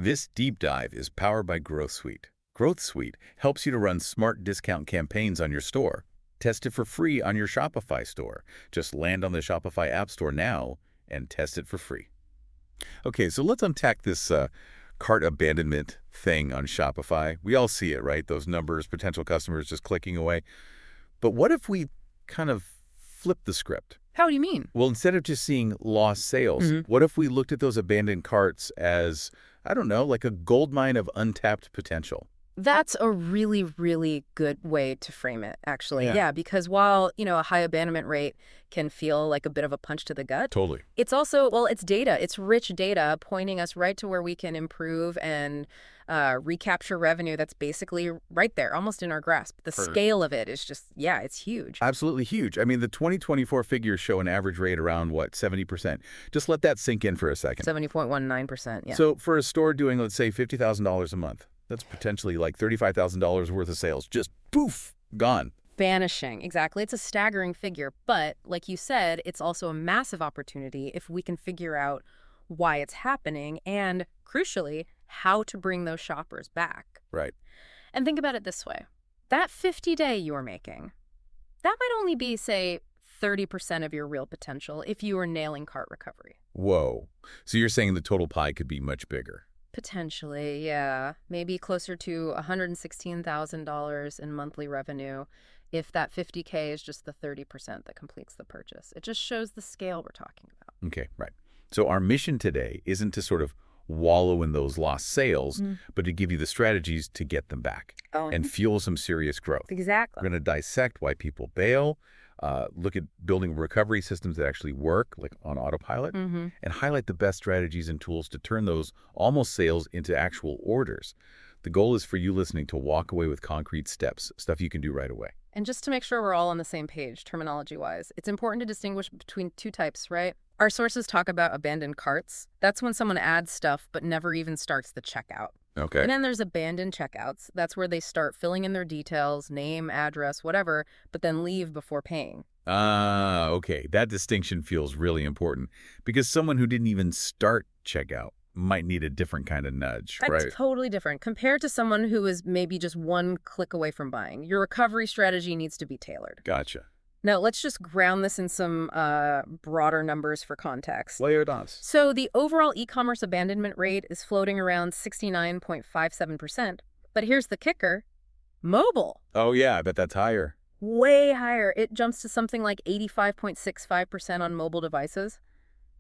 This deep dive is powered by Growth Suite. Growth Suite helps you to run smart discount campaigns on your store. Test it for free on your Shopify store. Just land on the Shopify App Store now and test it for free. Okay, so let's unpack this cart abandonment thing on Shopify. We all see it, right? Those numbers, potential customers just clicking away. But what if we kind of flip the script? How do you mean? Well, instead of just seeing lost sales, what if we looked at those abandoned carts as, I don't know, like a goldmine of untapped potential? That's a really, really good way to frame it, actually. Yeah, because while, a high abandonment rate can feel like a bit of a punch to the gut, Totally. it's also, well, it's data. It's rich data pointing us right to where we can improve and recapture revenue that's basically right there, almost in our grasp. The scale of it is just, it's huge. Absolutely huge. I mean, the 2024 figures show an average rate around, 70%? Just let that sink in for a second. 70.19%, yeah. So for a store doing, let's say, $50,000 a month, that's potentially like $35,000 worth of sales. Just poof, gone. Vanishing. Exactly. It's a staggering figure. But like you said, it's also a massive opportunity if we can figure out why it's happening and, crucially, how to bring those shoppers back. Right. And think about it this way. That 50-day you're making, that might only be, say, 30% of your real potential if you were nailing cart recovery. Whoa. So you're saying the total pie could be much bigger? Potentially, yeah. Maybe closer to $116,000 in monthly revenue if that 50K is just the 30% that completes the purchase. It just shows the scale we're talking about. Okay, right. So our mission today isn't to sort of wallow in those lost sales, but to give you the strategies to get them back and fuel some serious growth. Exactly. We're going to dissect why people bail, look at building recovery systems that actually work, like on autopilot, and highlight the best strategies and tools to turn those almost sales into actual orders. The goal is for you listening to walk away with concrete steps, stuff you can do right away. And just to make sure we're all on the same page, terminology-wise, it's important to distinguish between two types, right? Our sources talk about abandoned carts. That's when someone adds stuff but never even starts the checkout. Okay. And then there's abandoned checkouts. That's where they start filling in their details, name, address, whatever, but then leave before paying. Okay. That distinction feels really important because someone who didn't even start checkout might need a different kind of nudge, right? That's totally different compared to someone who is maybe just one click away from buying. Your recovery strategy needs to be tailored. Gotcha. Now, let's just ground this in some broader numbers for context. Lay it on us. So the overall e-commerce abandonment rate is floating around 69.57%. But here's the kicker. Mobile. Oh, yeah. I bet that's higher. Way higher. It jumps to something like 85.65% on mobile devices.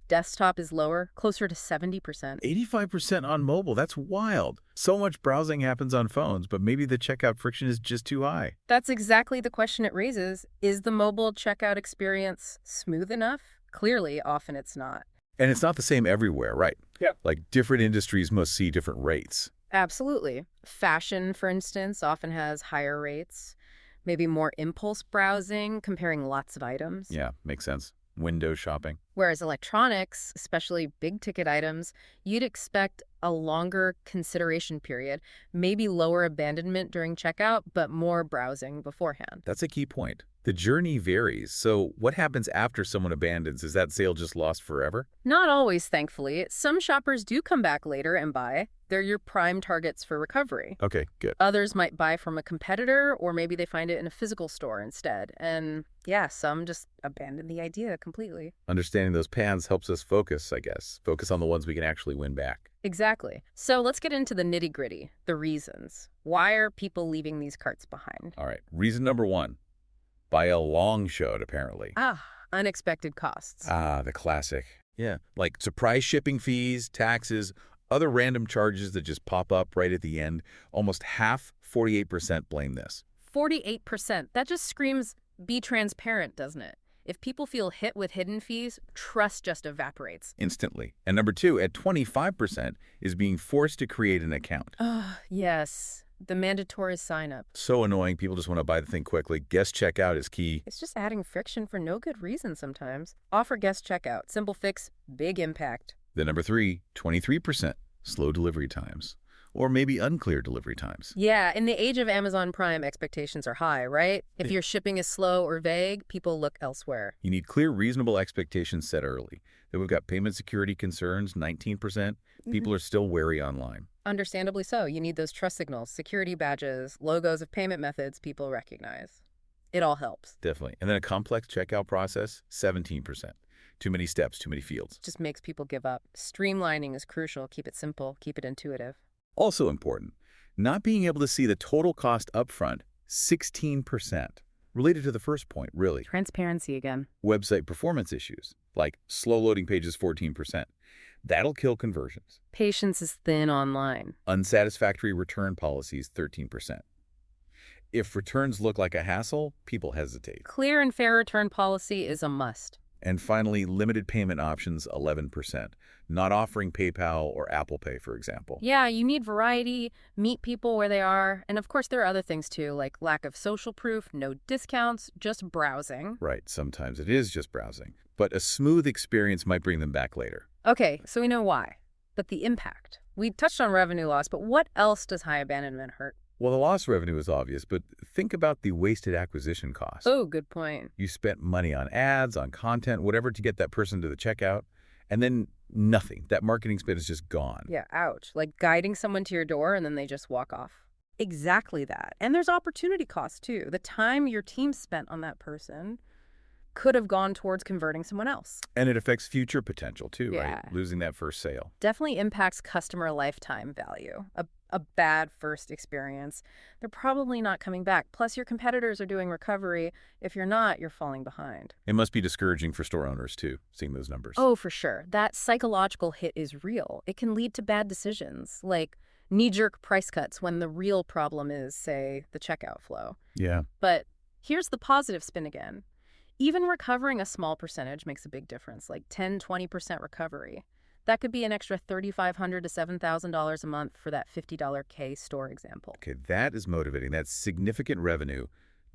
Desktop is lower, closer to 70%. 85% on mobile. That's wild. So much browsing happens on phones, but maybe the checkout friction is just too high. That's exactly the question it raises. Is the mobile checkout experience smooth enough? Clearly, often it's not. And it's not the same everywhere, right? Yeah. Like different industries must see different rates. Absolutely. Fashion, for instance, often has higher rates. Maybe more impulse browsing, comparing lots of items. Yeah, makes sense. Window shopping. Whereas electronics, especially big-ticket items, you'd expect a longer consideration period, maybe lower abandonment during checkout, but more browsing beforehand. That's a key point. The journey varies. So what happens after someone abandons? Is that sale just lost forever? Not always, thankfully. Some shoppers do come back later and buy. They're your prime targets for recovery. Okay, good. Others might buy from a competitor, or maybe they find it in a physical store instead. And yeah, some just abandon the idea completely. Understanding those paths helps us focus, I guess. Focus on the ones we can actually win back. Exactly. So let's get into the nitty-gritty, the reasons. Why are people leaving these carts behind? All right. Reason number one. By a long shot, apparently. Unexpected costs. The classic. Yeah, like surprise shipping fees, taxes, other random charges that just pop up right at the end. Almost half, 48%, blame this. 48%. That just screams, be transparent, doesn't it? If people feel hit with hidden fees, trust just evaporates. Instantly. And number two, at 25%, is being forced to create an account. Yes. The mandatory sign-up. So annoying. People just want to buy the thing quickly. Guest checkout is key. It's just adding friction for no good reason sometimes. Offer guest checkout. Simple fix, big impact. Then number three, 23%. slow delivery times, or maybe unclear delivery times. Yeah, in the age of Amazon Prime, expectations are high, right? If your shipping is slow or vague, people look elsewhere. You need clear, reasonable expectations set early. Then we've got payment security concerns, 19%. People are still wary online. Understandably so. You need those trust signals, security badges, logos of payment methods people recognize. It all helps. Definitely. And then a complex checkout process, 17%. Too many steps, too many fields. Just makes people give up. Streamlining is crucial. Keep it simple. Keep it intuitive. Also important, not being able to see the total cost upfront, 16%. Related to the first point, really. Transparency again. Website performance issues, like slow loading pages, 14%. That'll kill conversions. Patience is thin online. Unsatisfactory return policies, 13%. If returns look like a hassle, people hesitate. Clear and fair return policy is a must. And finally, limited payment options, 11%. Not offering PayPal or Apple Pay, for example. Yeah, you need variety, meet people where they are, and of course there are other things too, like lack of social proof, no discounts, just browsing. Right, sometimes it is just browsing. But a smooth experience might bring them back later. Okay, so we know why. But the impact. We touched on revenue loss, but what else does high abandonment hurt? Well, the lost revenue is obvious, but think about the wasted acquisition costs. Oh, good point. You spent money on ads, on content, whatever to get that person to the checkout, and then nothing. That marketing spend is just gone. Yeah, ouch. Like guiding someone to your door and then they just walk off. Exactly that. And there's opportunity cost too. The time your team spent on that person could have gone towards converting someone else. And it affects future potential too, Yeah. right? Losing that first sale. Definitely impacts customer lifetime value. A bad first experience, they're probably not coming back. Plus, your competitors are doing recovery. If you're not, you're falling behind. It must be discouraging for store owners too, seeing those numbers. Oh, for sure. That psychological hit is real. It can lead to bad decisions, like knee-jerk price cuts when the real problem is, say, the checkout flow. Yeah. But here's the positive spin again. Even recovering a small percentage makes a big difference, like 10-20% recovery. That could be an extra $3,500 to $7,000 a month for that $50 K store example. Okay, that is motivating. That's significant revenue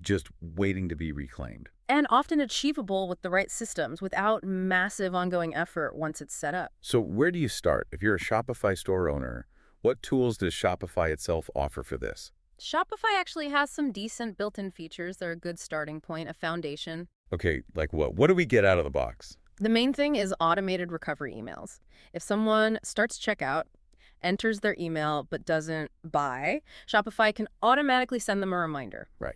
just waiting to be reclaimed. And often achievable with the right systems without massive ongoing effort once it's set up. So where do you start? If you're a Shopify store owner, what tools does Shopify itself offer for this? Shopify actually has some decent built-in features. They're a good starting point, a foundation. Okay, like what? What do we get out of the box? The main thing is automated recovery emails. If someone starts checkout, enters their email, but doesn't buy, Shopify can automatically send them a reminder. Right.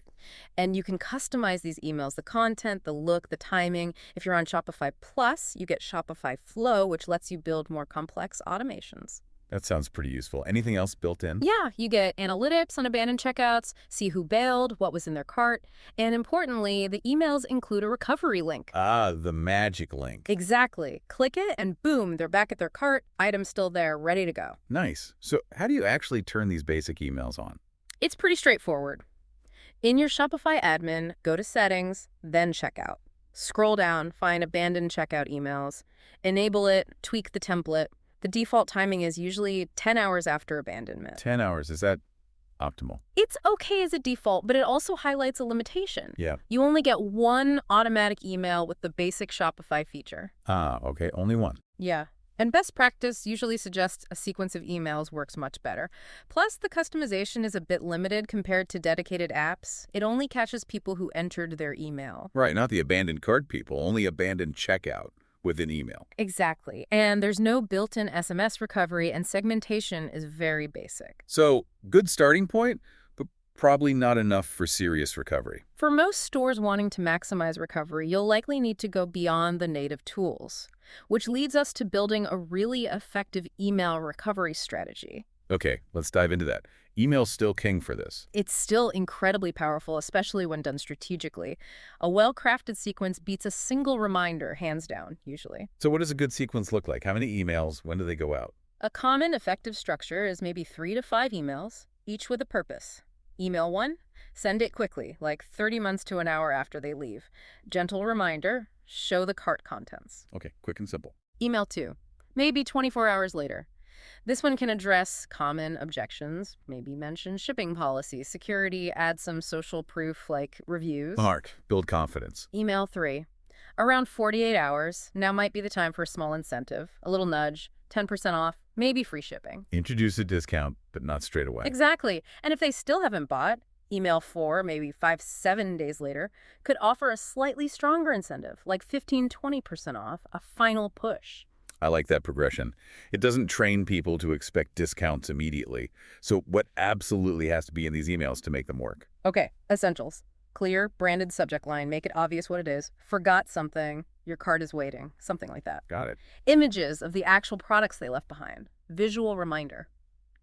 And you can customize these emails, the content, the look, the timing. If you're on Shopify Plus, you get Shopify Flow, which lets you build more complex automations. That sounds pretty useful. Anything else built in? Yeah, you get analytics on abandoned checkouts, see who bailed, what was in their cart, and importantly, the emails include a recovery link. Ah, the magic link. Exactly. Click it and boom, they're back at their cart, items still there, ready to go. Nice. So how do you actually turn these basic emails on? It's pretty straightforward. In your Shopify admin, go to Settings, then Checkout. Scroll down, find Abandoned Checkout emails, enable it, tweak the template. The default timing is usually 10 hours after abandonment. 10 hours. Is that optimal? It's okay as a default, but it also highlights a limitation. Yeah. You only get one automatic email with the basic Shopify feature. Ah, okay. Only one. Yeah. And best practice usually suggests a sequence of emails works much better. Plus, the customization is a bit limited compared to dedicated apps. It only catches people who entered their email. Right. Not the abandoned cart people, only abandoned checkout with an email. Exactly. And there's no built-in SMS recovery, and segmentation is very basic. So, good starting point, but probably not enough for serious recovery. For most stores wanting to maximize recovery, you'll likely need to go beyond the native tools, which leads us to building a really effective email recovery strategy. Okay, let's dive into that. Email's still king for this. It's still incredibly powerful, especially when done strategically. A well-crafted sequence beats a single reminder, hands down, usually. So what does a good sequence look like? How many emails? When do they go out? A common effective structure is maybe 3 to 5 emails, each with a purpose. Email 1, send it quickly, like 30 minutes to an hour after they leave. Gentle reminder, show the cart contents. Okay, quick and simple. Email 2, maybe 24 hours later. This one can address common objections, maybe mention shipping policies, security, add some social proof like reviews. Smart. Build confidence. Email 3, around 48 hours. Now might be the time for a small incentive, a little nudge. 10% off, maybe free shipping. Introduce a discount, but not straight away. Exactly. And if they still haven't bought, email 4, maybe 5, 7 days later, could offer a slightly stronger incentive, like 15, 20% off, a final push. I like that progression. It doesn't train people to expect discounts immediately. So what absolutely has to be in these emails to make them work? Okay, essentials. Clear, branded subject line, make it obvious what it is. Forgot something, your cart is waiting, something like that. Got it. Images of the actual products they left behind. Visual reminder.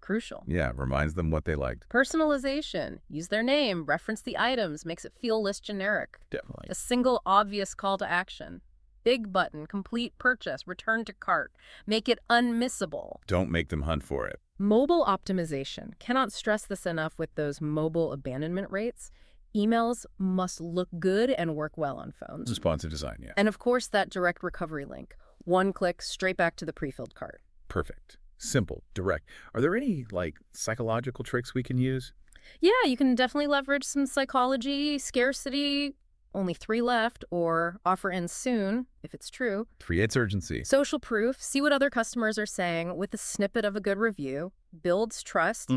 Crucial. Yeah, reminds them what they liked. Personalization. Use their name, reference the items, makes it feel less generic. Definitely. A single obvious call to action. Big button, complete purchase, return to cart. Make it unmissable. Don't make them hunt for it. Mobile optimization. Cannot stress this enough with those mobile abandonment rates. Emails must look good and work well on phones. Responsive design, yeah. And of course, that direct recovery link. One click, straight back to the pre-filled cart. Perfect. Simple, direct. Are there any, psychological tricks we can use? Yeah, you can definitely leverage some psychology, scarcity, only 3 left, or offer ends soon, if it's true. Creates urgency. Social proof, see what other customers are saying with a snippet of a good review. Builds trust.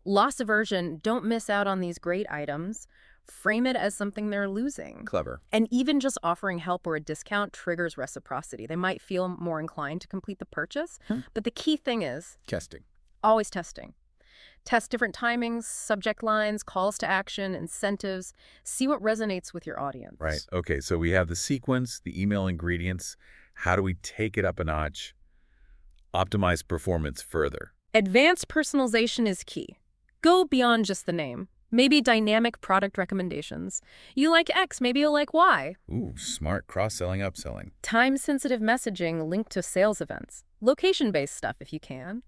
Loss aversion, don't miss out on these great items. Frame it as something they're losing. Clever. And even just offering help or a discount triggers reciprocity. They might feel more inclined to complete the purchase. But the key thing is Testing. always testing. Test different timings, subject lines, calls to action, incentives. See what resonates with your audience. Right. Okay, so we have the sequence, the email ingredients. How do we take it up a notch? Optimize performance further. Advanced personalization is key. Go beyond just the name. Maybe dynamic product recommendations. You like X, maybe you'll like Y. Ooh, smart cross-selling, upselling. Time-sensitive messaging linked to sales events. Location-based stuff if you can.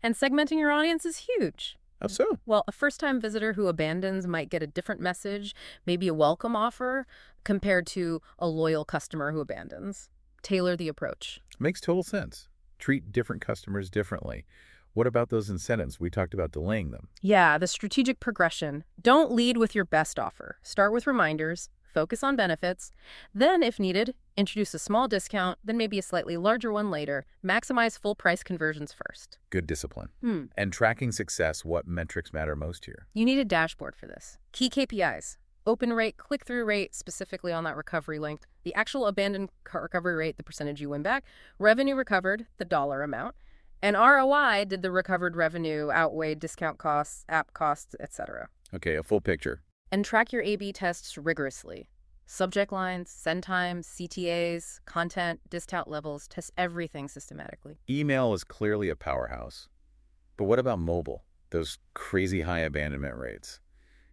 And segmenting your audience is huge. How so? Well, a first-time visitor who abandons might get a different message, maybe a welcome offer, compared to a loyal customer who abandons. Tailor the approach. Makes total sense. Treat different customers differently. What about those incentives? We talked about delaying them. Yeah, the strategic progression. Don't lead with your best offer. Start with reminders, focus on benefits. Then, if needed, introduce a small discount, then maybe a slightly larger one later. Maximize full price conversions first. Good discipline. And tracking success, what metrics matter most here? You need a dashboard for this. Key KPIs. Open rate, click-through rate, specifically on that recovery link. The actual abandoned cart recovery rate, the percentage you win back. Revenue recovered, the dollar amount. And ROI, did the recovered revenue outweigh discount costs, app costs, etc. Okay, a full picture. And track your A/B tests rigorously. Subject lines, send times, CTAs, content, discount levels, test everything systematically. Email is clearly a powerhouse. But what about mobile? Those crazy high abandonment rates.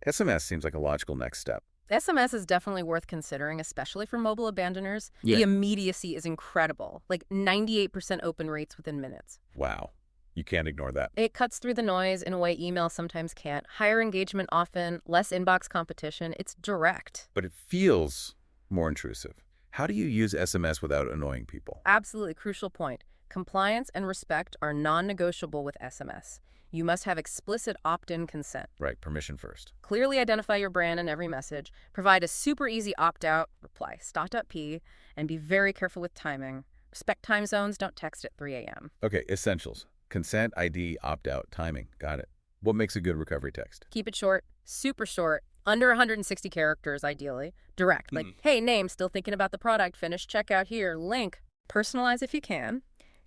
SMS seems like a logical next step. SMS is definitely worth considering, especially for mobile abandoners. Yeah. The immediacy is incredible, like 98% open rates within minutes. Wow. You can't ignore that. It cuts through the noise in a way email sometimes can't. Higher engagement often, less inbox competition. It's direct. But it feels more intrusive. How do you use SMS without annoying people? Absolutely crucial point. Compliance and respect are non-negotiable with SMS. You must have explicit opt-in consent. Right, permission first. Clearly identify your brand in every message. Provide a super easy opt-out reply, stat.p, and be very careful with timing. Respect time zones. Don't text at 3 a.m. Okay, essentials. Consent, ID, opt-out, timing. Got it. What makes a good recovery text? Keep it short, super short, under 160 characters ideally. Direct, like, hey, name, still thinking about the product, finish checkout here, link. Personalize if you can.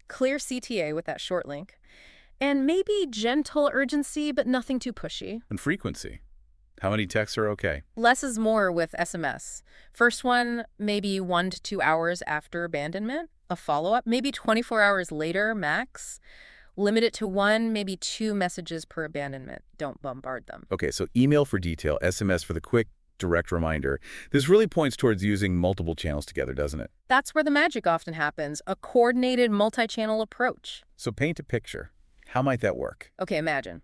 Clear CTA with that short link. And maybe gentle urgency, but nothing too pushy. And frequency. How many texts are okay? Less is more with SMS. First one, maybe 1 to 2 hours after abandonment. A follow-up, maybe 24 hours later, max. Limit it to 1, maybe 2 messages per abandonment. Don't bombard them. Okay, so email for detail, SMS for the quick, direct reminder. This really points towards using multiple channels together, doesn't it? That's where the magic often happens, a coordinated multi-channel approach. So paint a picture. How might that work? Okay, imagine.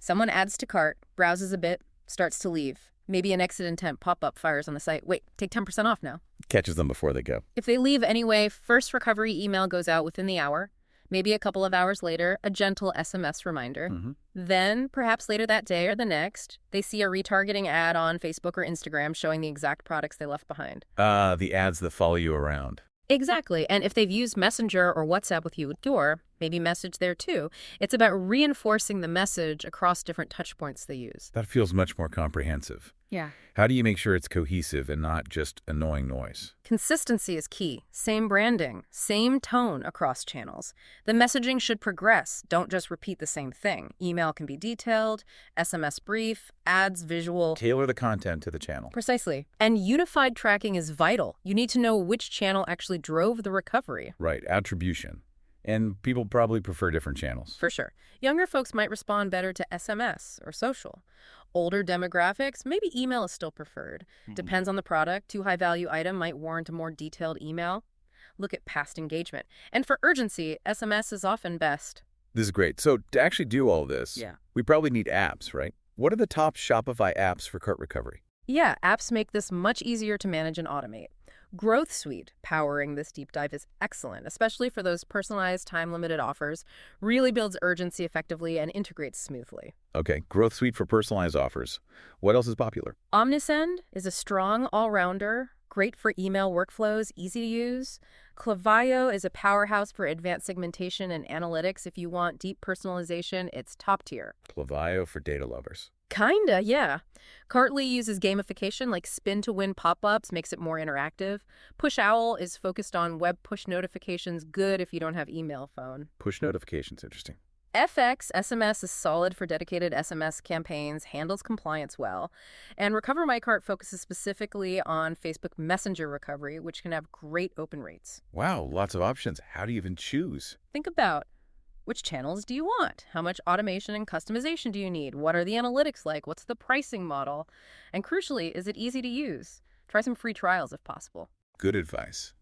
Someone adds to cart, browses a bit, starts to leave. Maybe an exit intent pop-up fires on the site. Wait, take 10% off now. Catches them before they go. If they leave anyway, first recovery email goes out within the hour. Maybe a couple of hours later, a gentle SMS reminder. Then, perhaps later that day or the next, they see a retargeting ad on Facebook or Instagram showing the exact products they left behind. The ads that follow you around. Exactly. And if they've used Messenger or WhatsApp with you at door, maybe message there too. It's about reinforcing the message across different touch points they use. That feels much more comprehensive. Yeah. How do you make sure it's cohesive and not just annoying noise? Consistency is key. Same branding, same tone across channels. The messaging should progress. Don't just repeat the same thing. Email can be detailed, SMS brief, ads visual. Tailor the content to the channel. Precisely. And unified tracking is vital. You need to know which channel actually drove the recovery. Right, attribution. And people probably prefer different channels. For sure. Younger folks might respond better to SMS or social. Older demographics, maybe email is still preferred. Depends on the product. Too high-value item might warrant a more detailed email. Look at past engagement. And for urgency, SMS is often best. This is great. So to actually do all this, we probably need apps, right? What are the top Shopify apps for cart recovery? Yeah, apps make this much easier to manage and automate. Growth Suite, powering this deep dive, is excellent, especially for those personalized, time-limited offers. Really builds urgency effectively and integrates smoothly. Okay, Growth Suite for personalized offers. What else is popular? Omnisend is a strong all-rounder, great for email workflows, easy to use. Klaviyo is a powerhouse for advanced segmentation and analytics. If you want deep personalization, it's top tier. Klaviyo for data lovers. Kinda, yeah. Cartly uses gamification like spin-to-win pop-ups, makes it more interactive. Push Owl is focused on web push notifications, good if you don't have email phone. Push notifications, interesting. FX SMS is solid for dedicated SMS campaigns, handles compliance well. And Recover My Cart focuses specifically on Facebook Messenger recovery, which can have great open rates. Wow, lots of options. How do you even choose? Think about which channels do you want? How much automation and customization do you need? What are the analytics like? What's the pricing model? And crucially, is it easy to use? Try some free trials if possible. Good advice.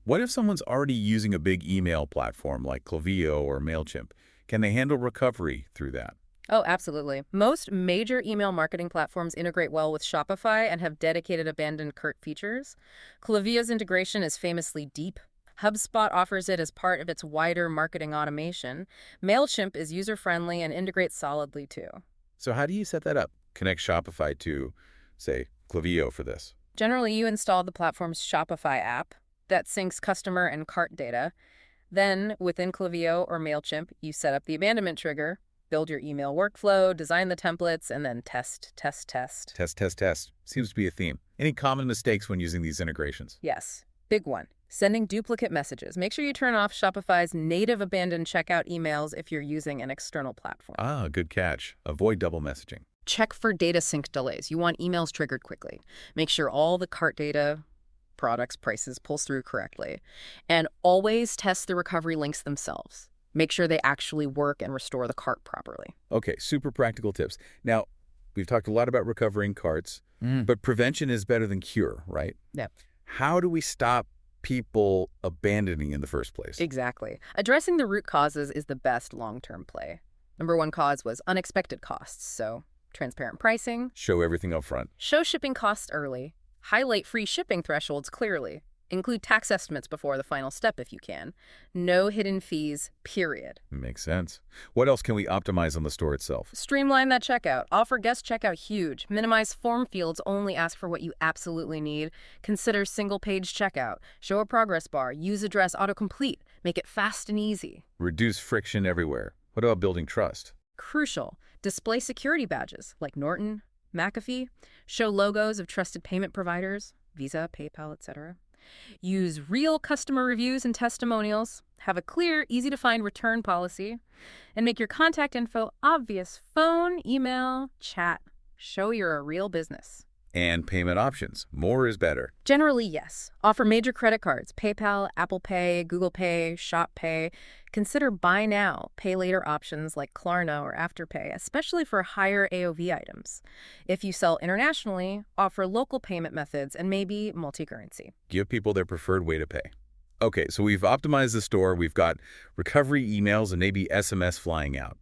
What if someone's already using a big email platform like Klaviyo or MailChimp? Can they handle recovery through that? Oh, absolutely. Most major email marketing platforms integrate well with Shopify and have dedicated abandoned cart features. Klaviyo's integration is famously deep. HubSpot offers it as part of its wider marketing automation. MailChimp is user-friendly and integrates solidly too. So how do you set that up? Connect Shopify to, say, Klaviyo for this. Generally, you install the platform's Shopify app that syncs customer and cart data. Then, within Klaviyo or MailChimp, you set up the abandonment trigger, build your email workflow, design the templates, and then test. Test, test, test. Seems to be a theme. Any common mistakes when using these integrations? Yes. Big one. Sending duplicate messages. Make sure you turn off Shopify's native abandoned checkout emails if you're using an external platform. Ah, good catch. Avoid double messaging. Check for data sync delays. You want emails triggered quickly. Make sure all the cart data, products, prices pulls through correctly. And always test the recovery links themselves. Make sure they actually work and restore the cart properly. Okay, super practical tips. Now, we've talked a lot about recovering carts, but prevention is better than cure, right? Yep. How do we stop people abandoning in the first place? Exactly. Addressing the root causes is the best long-term play. Number one cause was unexpected costs, so transparent pricing. Show everything up front. Show shipping costs early. Highlight free shipping thresholds clearly. Include tax estimates before the final step if you can. No hidden fees, period. Makes sense. What else can we optimize on the store itself? Streamline that checkout. Offer guest checkout huge. Minimize form fields. Only ask for what you absolutely need. Consider single-page checkout. Show a progress bar. Use address autocomplete. Make it fast and easy. Reduce friction everywhere. What about building trust? Crucial. Display security badges like Norton, McAfee. Show logos of trusted payment providers, Visa, PayPal, etc. Use real customer reviews and testimonials. Have a clear, easy-to-find return policy. And make your contact info obvious. Phone, email, chat. Show you're a real business. And payment options. More is better. Generally, yes. Offer major credit cards, PayPal, Apple Pay, Google Pay, Shop Pay. Consider buy now, pay later options like Klarna or Afterpay, especially for higher AOV items. If you sell internationally, offer local payment methods and maybe multi-currency. Give people their preferred way to pay. Okay, so we've optimized the store. We've got recovery emails and maybe SMS flying out.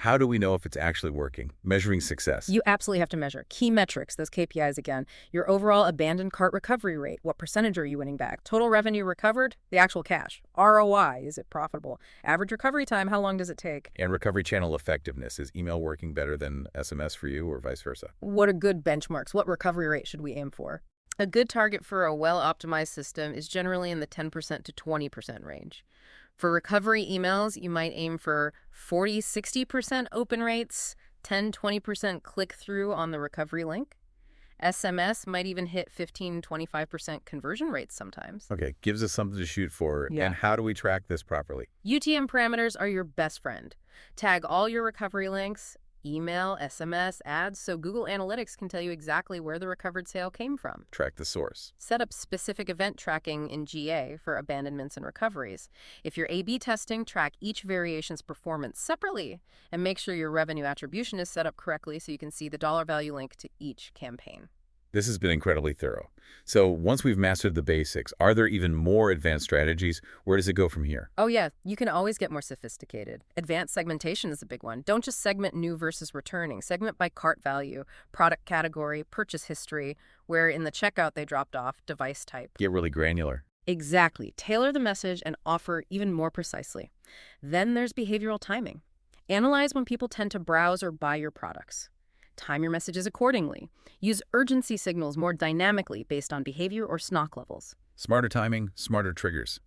How do we know if it's actually working? Measuring success. You absolutely have to measure. Key metrics, those KPIs again. Your overall abandoned cart recovery rate. What percentage are you winning back? Total revenue recovered? The actual cash. ROI, is it profitable? Average recovery time, how long does it take? And recovery channel effectiveness. Is email working better than SMS for you or vice versa? What are good benchmarks? What recovery rate should we aim for? A good target for a well-optimized system is generally in the 10% to 20% range. For recovery emails, you might aim for 40–60% open rates, 10–20% click-through on the recovery link. SMS might even hit 15–25% conversion rates sometimes. Okay, gives us something to shoot for. Yeah. And how do we track this properly? UTM parameters are your best friend. Tag all your recovery links, email, SMS, ads, so Google Analytics can tell you exactly where the recovered sale came from. Track the source. Set up specific event tracking in GA for abandonments and recoveries. If you're A/B testing, track each variation's performance separately and make sure your revenue attribution is set up correctly so you can see the dollar value link to each campaign. This has been incredibly thorough. So once we've mastered the basics, are there even more advanced strategies? Where does it go from here? Oh yeah, you can always get more sophisticated. Advanced segmentation is a big one. Don't just segment new versus returning. Segment by cart value, product category, purchase history, where in the checkout they dropped off, device type. Get really granular. Exactly. Tailor the message and offer even more precisely. Then there's behavioral timing. Analyze when people tend to browse or buy your products. Time your messages accordingly. Use urgency signals more dynamically based on behavior or SNOC levels. Smarter timing, smarter triggers.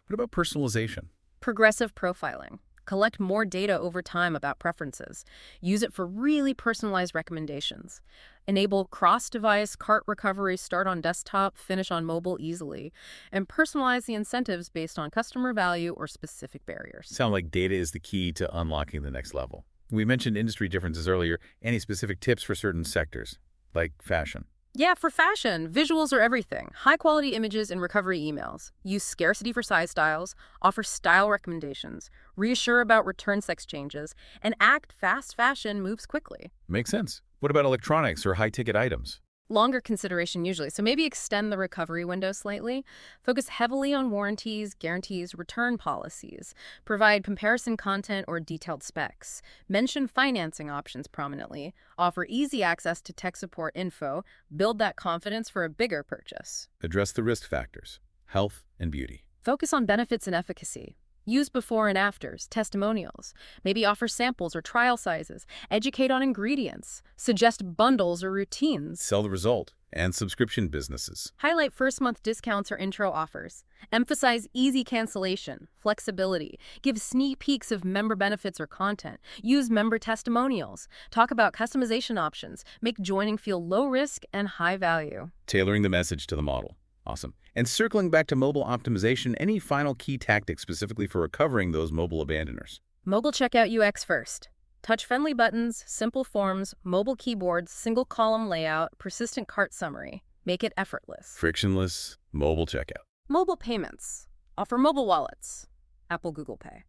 What about personalization? Progressive profiling. Collect more data over time about preferences. Use it for really personalized recommendations. Enable cross-device cart recovery, start on desktop, finish on mobile easily. And personalize the incentives based on customer value or specific barriers. Sound like data is the key to unlocking the next level. We mentioned industry differences earlier. Any specific tips for certain sectors, like fashion? Yeah, for fashion, visuals are everything. High-quality images in recovery emails. Use scarcity for size styles, offer style recommendations, reassure about return sex changes, and act fast fashion moves quickly. Makes sense. What about electronics or high-ticket items? Longer consideration usually, so maybe extend the recovery window slightly. Focus heavily on warranties, guarantees, return policies. Provide comparison content or detailed specs. Mention financing options prominently. Offer easy access to tech support info. Build that confidence for a bigger purchase. Address the risk factors, health and beauty. Focus on benefits and efficacy. Use before and afters, testimonials. Maybe offer samples or trial sizes. Educate on ingredients. Suggest bundles or routines. Sell the result and subscription businesses. Highlight first-month discounts or intro offers. Emphasize easy cancellation, flexibility. Give sneak peeks of member benefits or content. Use member testimonials. Talk about customization options. Make joining feel low risk and high value. Tailoring the message to the model. Awesome. And circling back to mobile optimization, any final key tactics specifically for recovering those mobile abandoners? Mobile checkout UX first. Touch-friendly buttons, simple forms, mobile keyboards, single-column layout, persistent cart summary. Make it effortless. Frictionless mobile checkout. Mobile payments. Offer mobile wallets. Apple, Google Pay.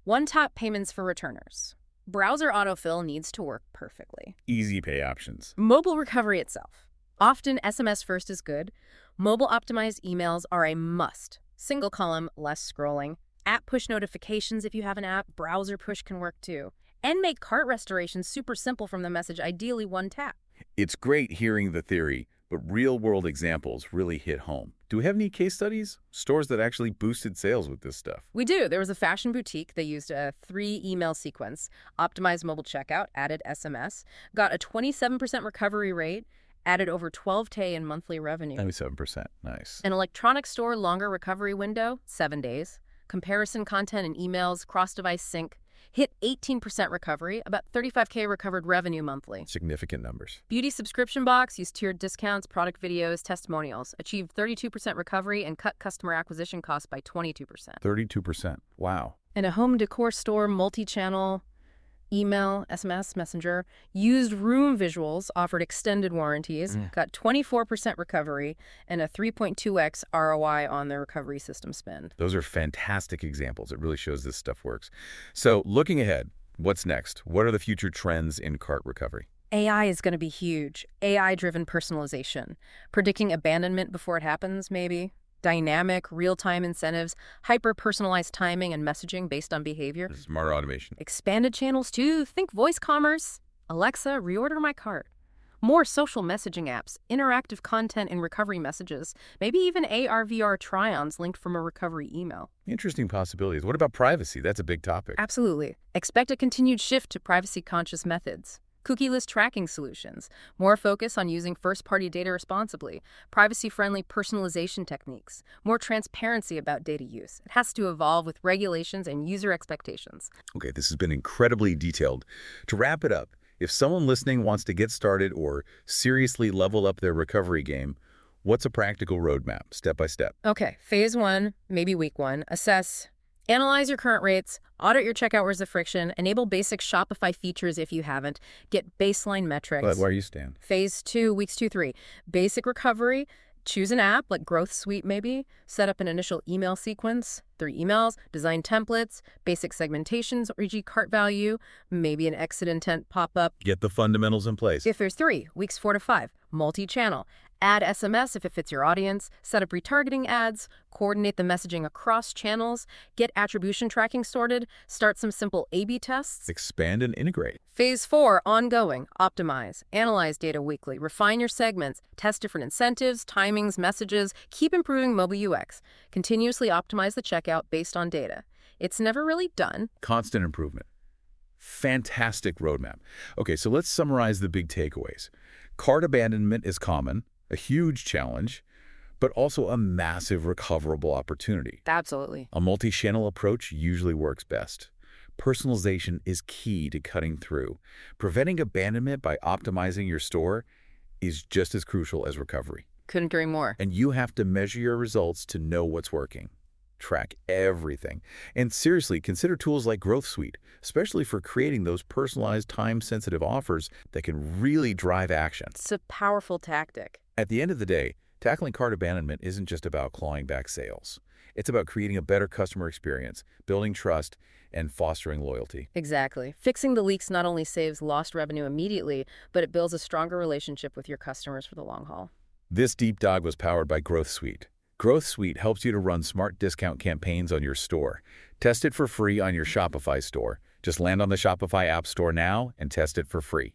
One-tap payments for returners. Browser autofill needs to work perfectly. Easy pay options. Mobile recovery itself. Often SMS first is good. Mobile optimized emails are a must. Single column, less scrolling. App push notifications if you have an app. Browser push can work too. And make cart restoration super simple from the message, ideally one tap. It's great hearing the theory, but real-world examples really hit home. Do we have any case studies? Stores that actually boosted sales with this stuff? We do. There was a fashion boutique. They used a 3-email sequence, optimized mobile checkout, added SMS, got a 27% recovery rate, added over $12K in monthly revenue. 97%. Nice. An electronics store, longer recovery window, 7 days. Comparison content and emails, cross-device sync. Hit 18% recovery, about $35K recovered revenue monthly. Significant numbers. Beauty subscription box, used tiered discounts, product videos, testimonials. Achieved 32% recovery and cut customer acquisition costs by 22%. 32%. Wow. And a home decor store, multi-channel, email, SMS, messenger, used room visuals, offered extended warranties, got 24% recovery, and a 3.2x ROI on their recovery system spend. Those are fantastic examples. It really shows this stuff works. So looking ahead, what's next? What are the future trends in cart recovery? AI is going to be huge. AI-driven personalization. Predicting abandonment before it happens, maybe. Dynamic, real-time incentives, hyper-personalized timing and messaging based on behavior. Smarter automation. Expanded channels too. Think voice commerce. Alexa, reorder my cart. More social messaging apps, interactive content in recovery messages, maybe even AR/VR try-ons linked from a recovery email. Interesting possibilities. What about privacy? That's a big topic. Absolutely. Expect a continued shift to privacy-conscious methods. cookieless tracking solutions, more focus on using first-party data responsibly, privacy-friendly personalization techniques, more transparency about data use. It has to evolve with regulations and user expectations. Okay, this has been incredibly detailed. To wrap it up, if someone listening wants to get started or seriously level up their recovery game, what's a practical roadmap, step by step? Okay, phase one, maybe week one, assess. Analyze your current rates, audit your checkout where's the friction, enable basic Shopify features if you haven't, get baseline metrics. Where you stand? Phase two, weeks 2-3, basic recovery, choose an app like Growth Suite maybe, set up an initial email sequence, 3 emails, design templates, basic segmentations, e.g. cart value, maybe an exit intent pop-up. Get the fundamentals in place. If there's 3, weeks 4-5, multi-channel. Add SMS if it fits your audience, set up retargeting ads, coordinate the messaging across channels, get attribution tracking sorted, start some simple A/B tests. Expand and integrate. Phase 4, ongoing, optimize, analyze data weekly, refine your segments, test different incentives, timings, messages, keep improving mobile UX, continuously optimize the checkout based on data. It's never really done. Constant improvement. Fantastic roadmap. Okay, so let's summarize the big takeaways. Cart abandonment is common, a huge challenge, but also a massive recoverable opportunity. Absolutely. A multi-channel approach usually works best. Personalization is key to cutting through. Preventing abandonment by optimizing your store is just as crucial as recovery. Couldn't agree more. And you have to measure your results to know what's working. Track everything. And seriously, consider tools like Growth Suite, especially for creating those personalized, time-sensitive offers that can really drive action. It's a powerful tactic. At the end of the day, tackling cart abandonment isn't just about clawing back sales. It's about creating a better customer experience, building trust, and fostering loyalty. Exactly. Fixing the leaks not only saves lost revenue immediately, but it builds a stronger relationship with your customers for the long haul. This deep dive was powered by Growth Suite. Growth Suite helps you to run smart discount campaigns on your store. Test it for free on your Shopify store. Just land on the Shopify App Store now and test it for free.